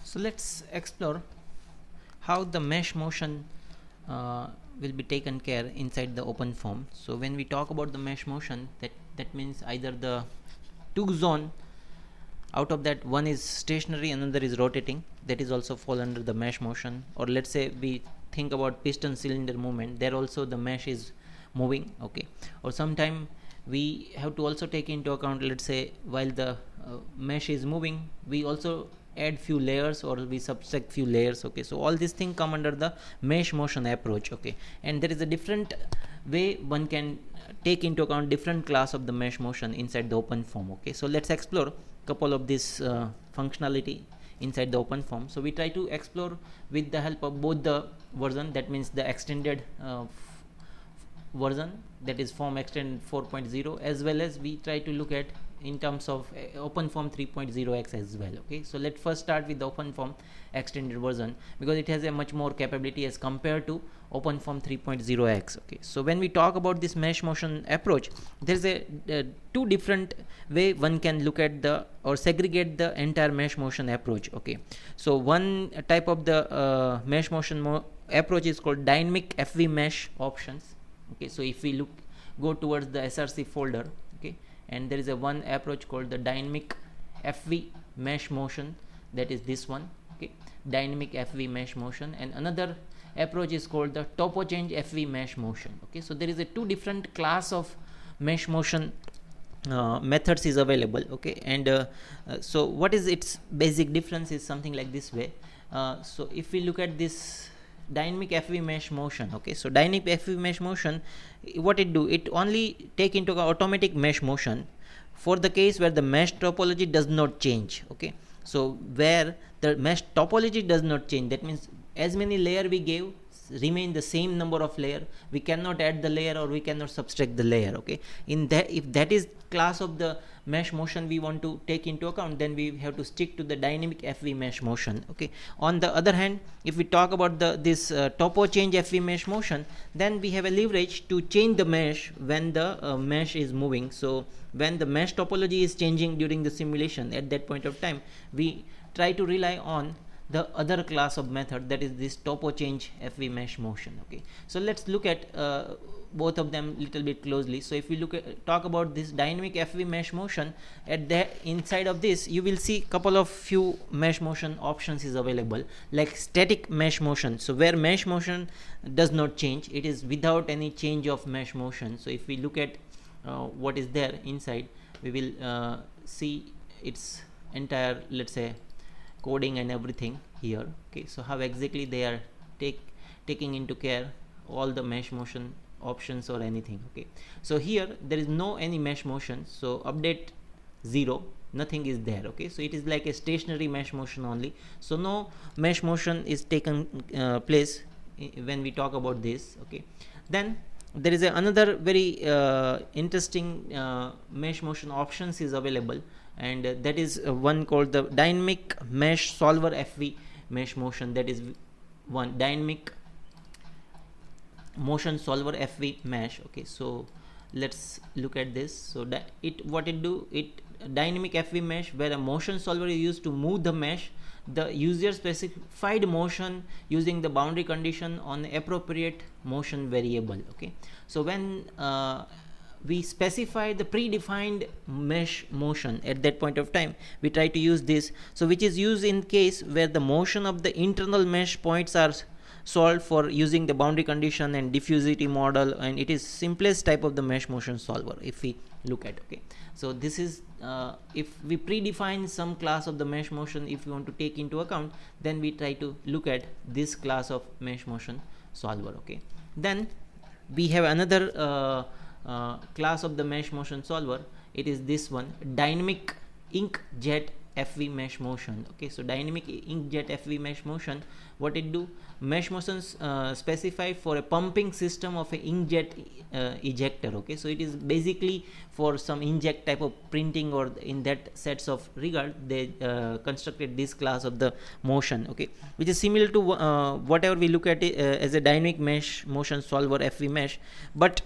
So let's explore how the mesh motion will be taken care inside the OpenFOAM. So when we talk about the mesh motion, that means either the two zone, out of that one is stationary, another is rotating, that is also fall under the mesh motion. Or let's say we think about piston cylinder movement, there also the mesh is moving, okay. Or sometime we have to also take into account, let's say while the mesh is moving, we also add few layers or we subtract few layers, okay. So all these things come under the mesh motion approach, okay. And there is a different way one can take into account different class of the mesh motion inside the OpenFOAM, okay. So let's explore couple of this functionality inside the OpenFOAM. So we try to explore with the help of both the version, that means the extended version, that is FOAM Extended 4.0, as well as we try to look at in terms of OpenFOAM 3.0x as well, okay. So let's first start with the OpenFOAM extended version because it has a much more capability as compared to OpenFOAM 3.0x, okay. So when we talk about this mesh motion approach, there's a two different way one can look at the or segregate the entire mesh motion approach, okay. So one type of the mesh motion approach is called dynamic FV mesh options, okay. So if we go towards the SRC folder, okay, and there is a one approach called the dynamic FV mesh motion, that is this one, okay, dynamic FV mesh motion. And another approach is called the topo change FV mesh motion, okay. So there is a two different class of mesh motion methods is available, okay. And so what is its basic difference is something like this way. So if we look at this dynamic FV mesh motion, okay, so dynamic FV mesh motion, what it do, it only take into account automatic mesh motion for the case where the mesh topology does not change, okay. So where the mesh topology does not change, that means as many layer we gave remain the same number of layer, we cannot add the layer or we cannot subtract the layer, okay. In that, if that is class of the mesh motion we want to take into account, then we have to stick to the dynamic FV mesh motion, okay. On the other hand, if we talk about this topo change FV mesh motion, then we have a leverage to change the mesh when the mesh is moving. So when the mesh topology is changing during the simulation, at that point of time we try to rely on the other class of method, that is this topo change FV mesh motion, okay. So let's look at both of them little bit closely. So if we talk about this dynamic FV mesh motion, at the inside of this you will see couple of few mesh motion options is available, like static mesh motion, so where mesh motion does not change, it is without any change of mesh motion. So if we look at what is there inside, we will see its entire, let's say, coding and everything here, okay. So how exactly they are taking into care all the mesh motion options or anything, okay. So here there is no any mesh motion, so update 0, nothing is there, okay. So it is like a stationary mesh motion only, so no mesh motion is taken place when we talk about this, okay. Then there is another very interesting mesh motion options is available, and that is one called the dynamic mesh solver FV mesh motion, that is one dynamic motion solver FV mesh, okay. So let's look at this. So what it do, it dynamic FV mesh where a motion solver is used to move the mesh, the user specified motion using the boundary condition on appropriate motion variable, okay. So when we specify the predefined mesh motion, at that point of time we try to use this, so which is used in case where the motion of the internal mesh points are solved for using the boundary condition and diffusivity model, and it is simplest type of the mesh motion solver if we look at, okay. So this is if we predefine some class of the mesh motion, if we want to take into account, then we try to look at this class of mesh motion solver, okay. Then we have another class of the mesh motion solver, it is this one, dynamic inkjet FV mesh motion, okay. So dynamic inkjet FV mesh motion, what it do, mesh motions specify for a pumping system of a inkjet ejector, okay. So it is basically for some inkjet type of printing, or in that sets of regard they constructed this class of the motion, okay, which is similar to whatever we look at it, as a dynamic mesh motion solver FV mesh, but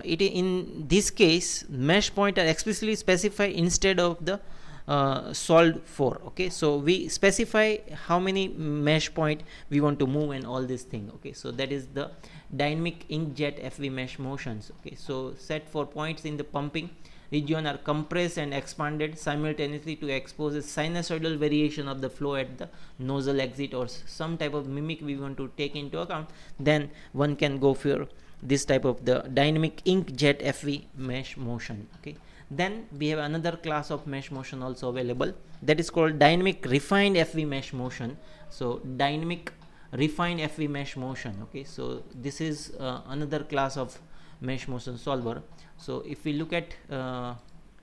it in this case mesh point are explicitly specified instead of the solved for. Okay, so we specify how many mesh point we want to move and all this thing. Okay, so that is the dynamic inkjet FV mesh motions. Okay, so set for points in the pumping region are compressed and expanded simultaneously to expose a sinusoidal variation of the flow at the nozzle exit, or some type of mimic we want to take into account, then one can go for this type of the dynamic inkjet FV mesh motion. Okay, then we have another class of mesh motion also available, that is called dynamic refined FV mesh motion. So dynamic refined FV mesh motion. Okay, so this is another class of mesh motion solver. So if we look at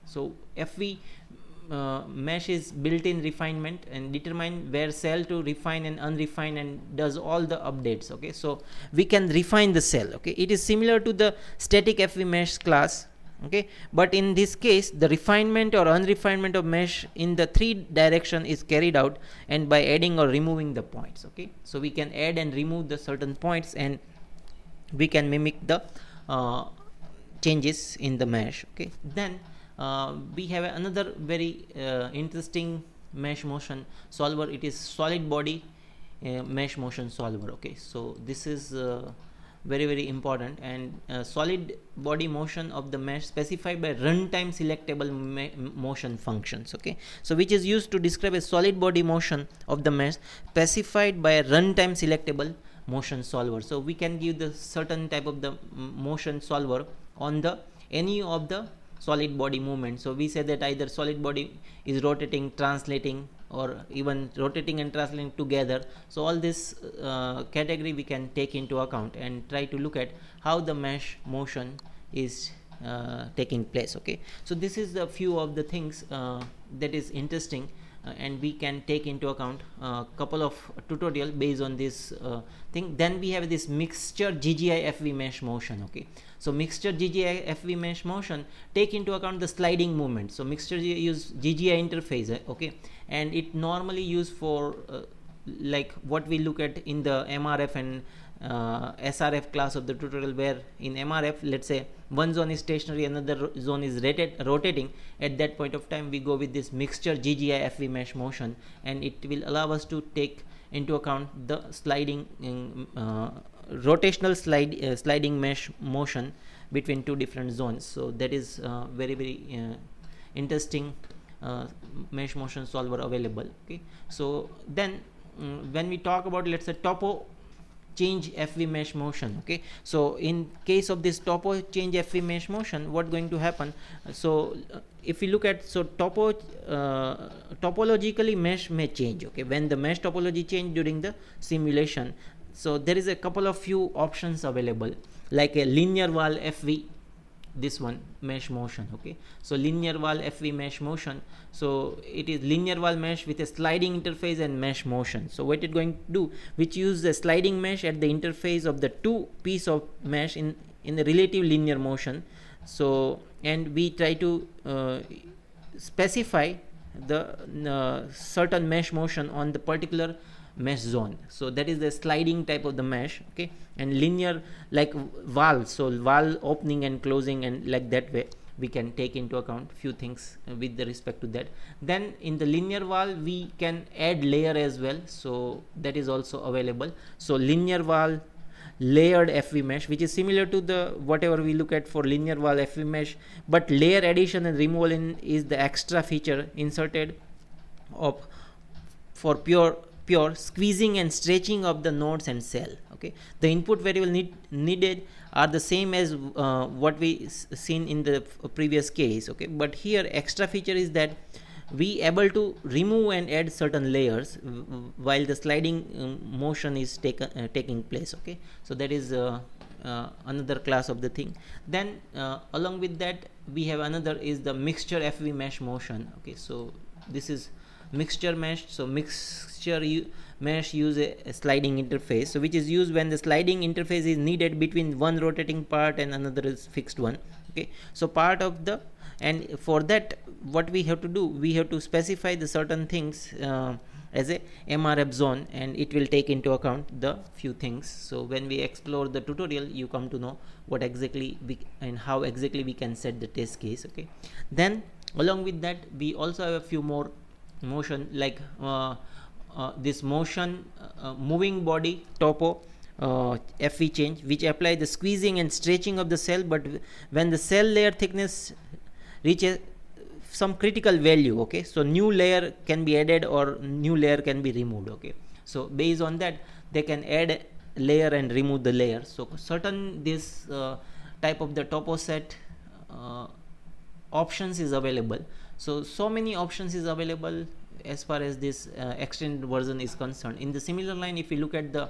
so FV mesh is built-in refinement and determine where cell to refine and unrefine and does all the updates. Okay, so we can refine the cell. Okay, it is similar to the static FV mesh class. Okay, but in this case the refinement or unrefinement of mesh in the three direction is carried out and by adding or removing the points. Okay, so we can add and remove the certain points and we can mimic the changes in the mesh. Okay, then we have another very interesting mesh motion solver. It is solid body mesh motion solver. Okay, so this is very important, and solid body motion of the mesh specified by runtime selectable motion functions. Okay, so which is used to describe a solid body motion of the mesh specified by a runtime selectable motion solver. So we can give the certain type of the motion solver on the any of the solid body movement. So we say that either solid body is rotating, translating, or even rotating and translating together. So all this category we can take into account and try to look at how the mesh motion is taking place. Okay, so this is the few of the things that is interesting, and we can take into account a couple of tutorial based on this thing. Then we have this mixture GGI FV mesh motion. Okay, so mixture GGI FV mesh motion take into account the sliding movement. So mixture use GGI interface. Okay, and it normally used for like what we look at in the MRF and SRF class of the tutorial, where in MRF, let's say one zone is stationary, another zone is rotating. At that point of time we go with this mixture GGI FV mesh motion, and it will allow us to take into account the sliding rotational sliding mesh motion between two different zones. So that is very interesting mesh motion solver available. Okay, so then when we talk about, let's say, topo change FV mesh motion. Okay, so in case of this topo change FV mesh motion, what going to happen? So if we look at, so topologically mesh may change. Okay, when the mesh topology change during the simulation, so there is a couple of few options available, like a linear wall FV, this one mesh motion. Okay, so linear wall FV mesh motion, so it is linear wall mesh with a sliding interface and mesh motion. So what it going to do, which use the sliding mesh at the interface of the two piece of mesh in a relative linear motion. So and we try to specify the certain mesh motion on the particular mesh zone. So that is the sliding type of the mesh. Okay, and linear like valve, so valve opening and closing, and like that way we can take into account few things with the respect to that. Then in the linear valve we can add layer as well, so that is also available. So linear valve layered FV mesh, which is similar to the whatever we look at for linear valve FV mesh, but layer addition and removal is the extra feature inserted of for pure squeezing and stretching of the nodes and cell. Okay, the input variable needed are the same as what we seen in the previous case. Okay, but here extra feature is that we able to remove and add certain layers while the sliding motion is taking place. Okay, so that is another class of the thing. Then along with that we have another is the mixture FV mesh motion. Okay, so this is mixture mesh. So mixture mesh use a sliding interface, so which is used when the sliding interface is needed between one rotating part and another is fixed one. Okay, so part of the, and for that what we have to do, we have to specify the certain things as a MRF zone, and it will take into account the few things. So when we explore the tutorial, you come to know what exactly we and how exactly we can set the test case. Okay, then Along with that, we also have a few more motion, like this motion moving body topo FV change, which apply the squeezing and stretching of the cell, but when the cell layer thickness reaches some critical value, okay, so new layer can be added or new layer can be removed, okay. So based on that, they can add layer and remove the layer. So certain this type of the topo set options is available. So many options is available as far as this extended version is concerned. In the similar line, if we look at the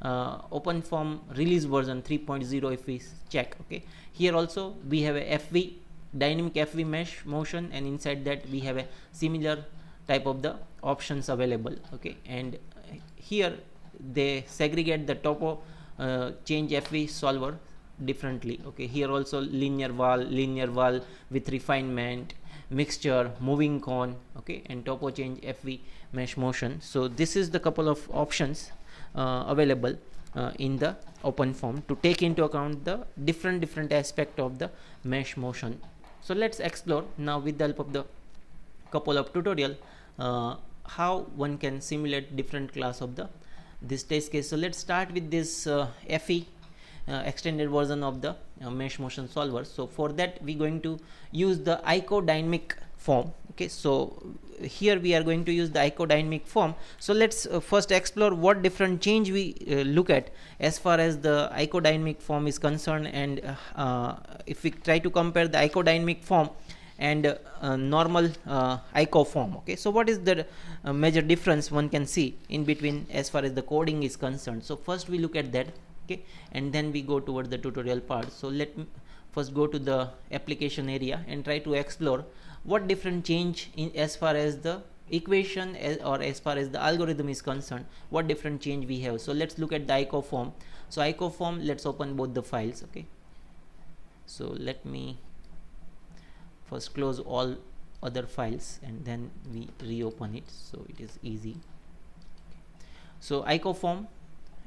OpenFOAM release version 3.0, if we check, okay, here also we have a FV dynamic FV mesh motion, and inside that we have a similar type of the options available, okay. And here they segregate the topo change FV solver differently, okay. Here also linear wall with refinement, mixture, moving cone, okay, and topo change FV mesh motion. So this is the couple of options available in the OpenFOAM to take into account the different aspect of the mesh motion. So let's explore now with the help of the couple of tutorial how one can simulate different class of the this test case. So let's start with this FE extended version of the mesh motion solver. So for that we're going to use the ICO dynamic form, okay. So here we are going to use the ICO dynamic form. So let's first explore what different change we look at as far as the ICO dynamic form is concerned, and if we try to compare the ICO dynamic form and normal ICO form, okay. So what is the major difference one can see in between as far as the coding is concerned? So first we look at that, okay, and then we go toward the tutorial part. So let me first go to the application area and try to explore what different change in as far as the equation or as far as the algorithm is concerned, what different change we have. So let's look at the ICO form. So ICO form, let's open both the files, okay. So let me first close all other files and then we reopen it, so it is easy. So ICO form,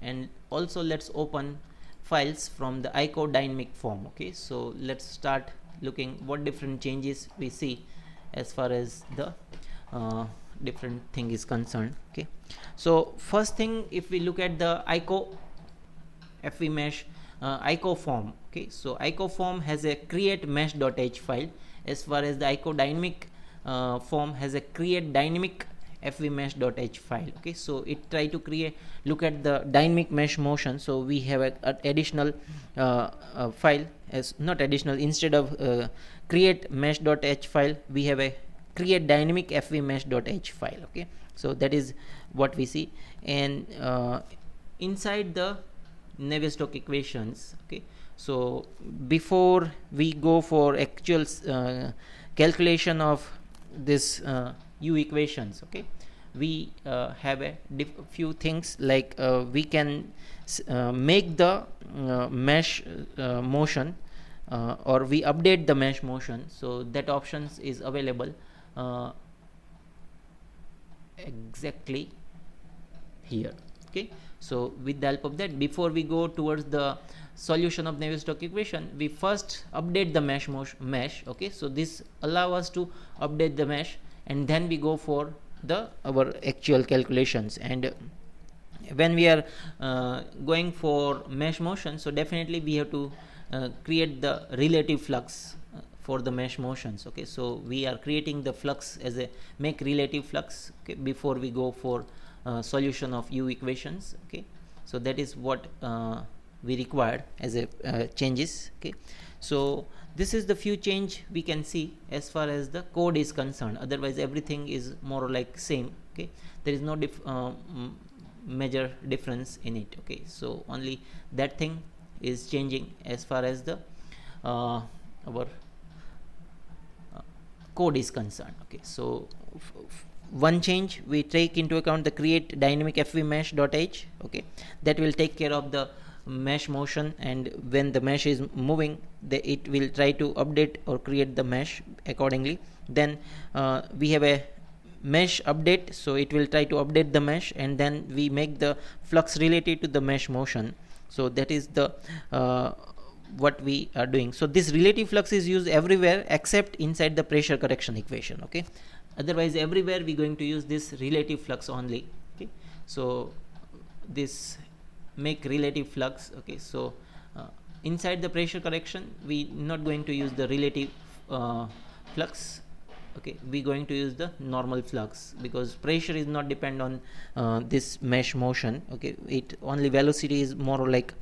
and also let's open files from the ICO dynamic form, okay. So let's start looking what different changes we see as far as the different thing is concerned, okay. So first thing, if we look at the ICO FV mesh ICO form, okay. So ICO form has a create mesh.h file, as far as the ICO dynamic form has a create dynamic FV mesh.h file, okay. So it try to look at the dynamic mesh motion. So we have a additional file as not additional, instead of create mesh.h file we have a create dynamic FV mesh.h file, okay. So that is what we see. And inside the Navier-Stokes equations, okay, so before we go for actual calculation of this U equations, okay, we have a few things like we can make the mesh motion or we update the mesh motion. So that options is available exactly here, okay. So with the help of that, before we go towards the solution of Navier-Stokes equation, we first update the mesh, okay. So this allow us to update the mesh, and then we go for the our actual calculations. And when we are going for mesh motion, so definitely we have to create the relative flux for the mesh motions, okay. So we are creating the flux as a make relative flux, okay, before we go for solution of U equations, okay. So that is what we required as a changes, okay. So this is the few change we can see as far as the code is concerned. Otherwise everything is more or like same, okay. There is no major difference in it, okay. So only that thing is changing as far as the our code is concerned, okay. So one change we take into account the create dynamic FV mesh.h, okay, that will take care of the mesh motion, and when the mesh is moving it will try to update or create the mesh accordingly. Then we have a mesh update, so it will try to update the mesh, and then we make the flux related to the mesh motion. So that is the what we are doing. So this relative flux is used everywhere except inside the pressure correction equation. Okay, otherwise everywhere we're going to use this relative flux only. Okay, so this make relative flux. Okay, so inside the pressure correction we not going to use the relative flux. Okay, we're going to use the normal flux because pressure is not depend on this mesh motion. Okay, it only velocity is more like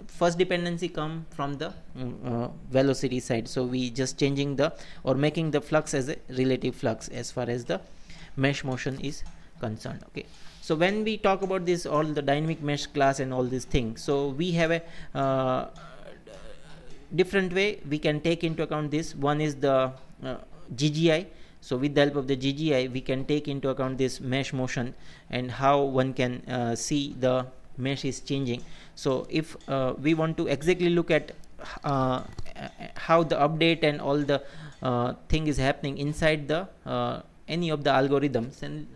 first dependency come from the velocity side. So we just changing the or making the flux as a relative flux as far as the mesh motion is concerned. Okay, so when we talk about this all the dynamic mesh class and all these things, so we have a different way we can take into account this. One is the GGI. So with the help of the GGI we can take into account this mesh motion and how one can see the mesh is changing. So if we want to exactly look at how the update and all the thing is happening inside the any of the algorithms and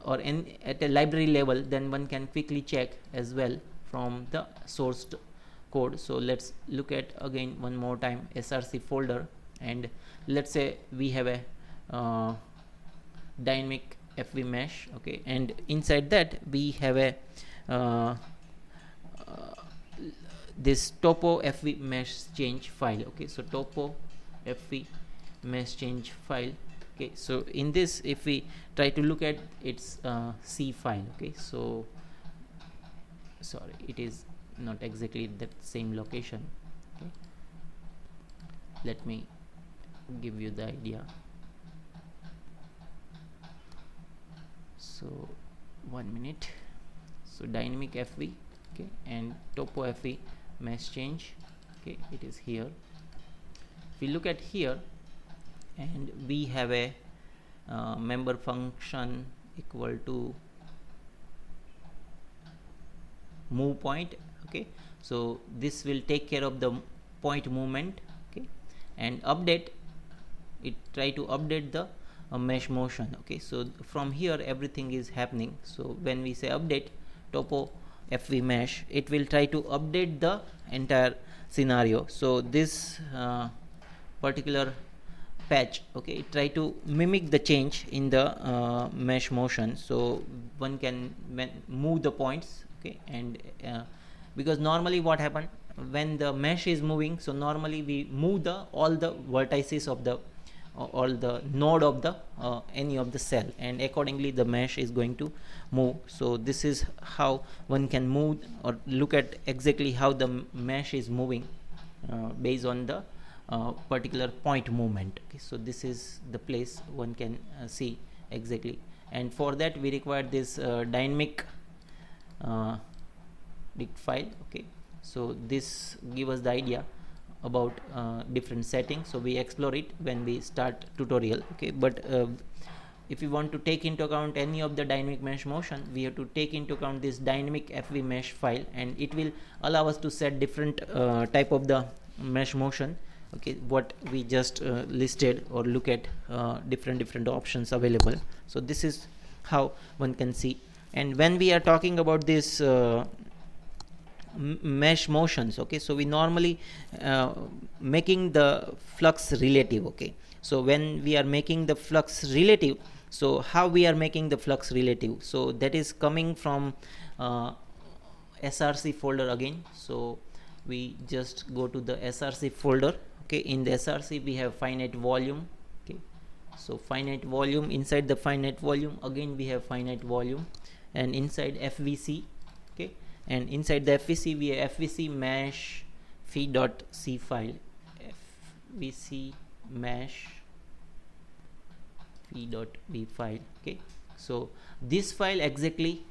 or at a library level, then one can quickly check as well from the source code. So let's look at again one more time SRC folder, and let's say we have a dynamic FV mesh. Okay, and inside that we have a this topo FV mesh change file. Okay, so topo FV mesh change file. Okay, so in this if we try to look at its C file. Okay, so sorry, it is not exactly that same location. Okay, let me give you the idea. So 1 minute. So dynamic FV, okay, and topo FV mesh change. Okay, it is here. If we look at here, and we have a member function equal to move point. Okay, so this will take care of the point movement. Okay, and update it, try to update the mesh motion. Okay, so from here everything is happening. So when we say update topo FV mesh, it will try to update the entire scenario. So this particular patch, okay, it try to mimic the change in the mesh motion. So one can move the points. Okay, and because normally what happen when the mesh is moving, so normally we move the all the vertices of the all the node of the any of the cell, and accordingly the mesh is going to move. So this is how one can move or look at exactly how the mesh is moving based on the particular point movement. Okay, so this is the place one can see exactly, and for that we require this dynamic file. Okay, so this give us the idea about different settings. So we explore it when we start tutorial. Okay, but if we want to take into account any of the dynamic mesh motion, we have to take into account this dynamic FV mesh file, and it will allow us to set different type of the mesh motion. Okay, what we just listed, or look at different options available. So this is how one can see. And when we are talking about this mesh motions, okay, so we normally making the flux relative. Okay, so when we are making the flux relative, so how we are making the flux relative? So that is coming from SRC folder again. So we just go to the SRC folder. Okay, in the SRC we have finite volume. Okay, so finite volume, inside the finite volume again we have finite volume, and inside FVC. Okay, and inside the FVC we have FVC mesh phi.c file, FVC mesh phi.b file. Okay, so this file exactly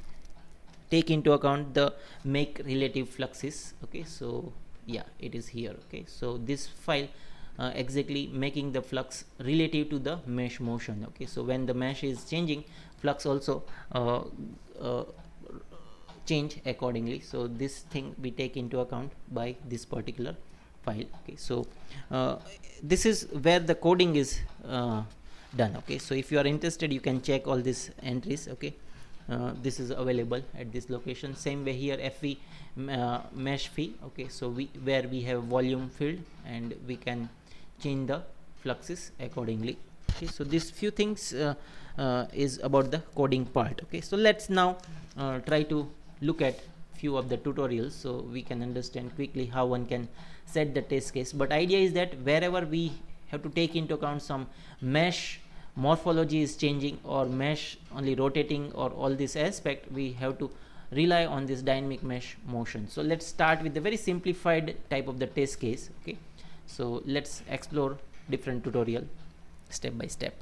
take into account the make relative fluxes. Okay, so yeah, it is here. Okay, so this file exactly making the flux relative to the mesh motion. Okay, so when the mesh is changing, flux also change accordingly. So this thing we take into account by this particular file. Okay, so this is where the coding is done. Okay, so if you are interested, you can check all these entries. Okay, this is available at this location. Same way here FV mesh fee. Okay, so where we have volume field and we can change the fluxes accordingly. Okay, so these few things is about the coding part. Okay, so let's now try to look at few of the tutorials so we can understand quickly how one can set the test case. But idea is that wherever we have to take into account some mesh morphology is changing or mesh only rotating or all this aspect, we have to rely on this dynamic mesh motion. So let's start with the very simplified type of the test case. Okay, so let's explore different tutorial step by step.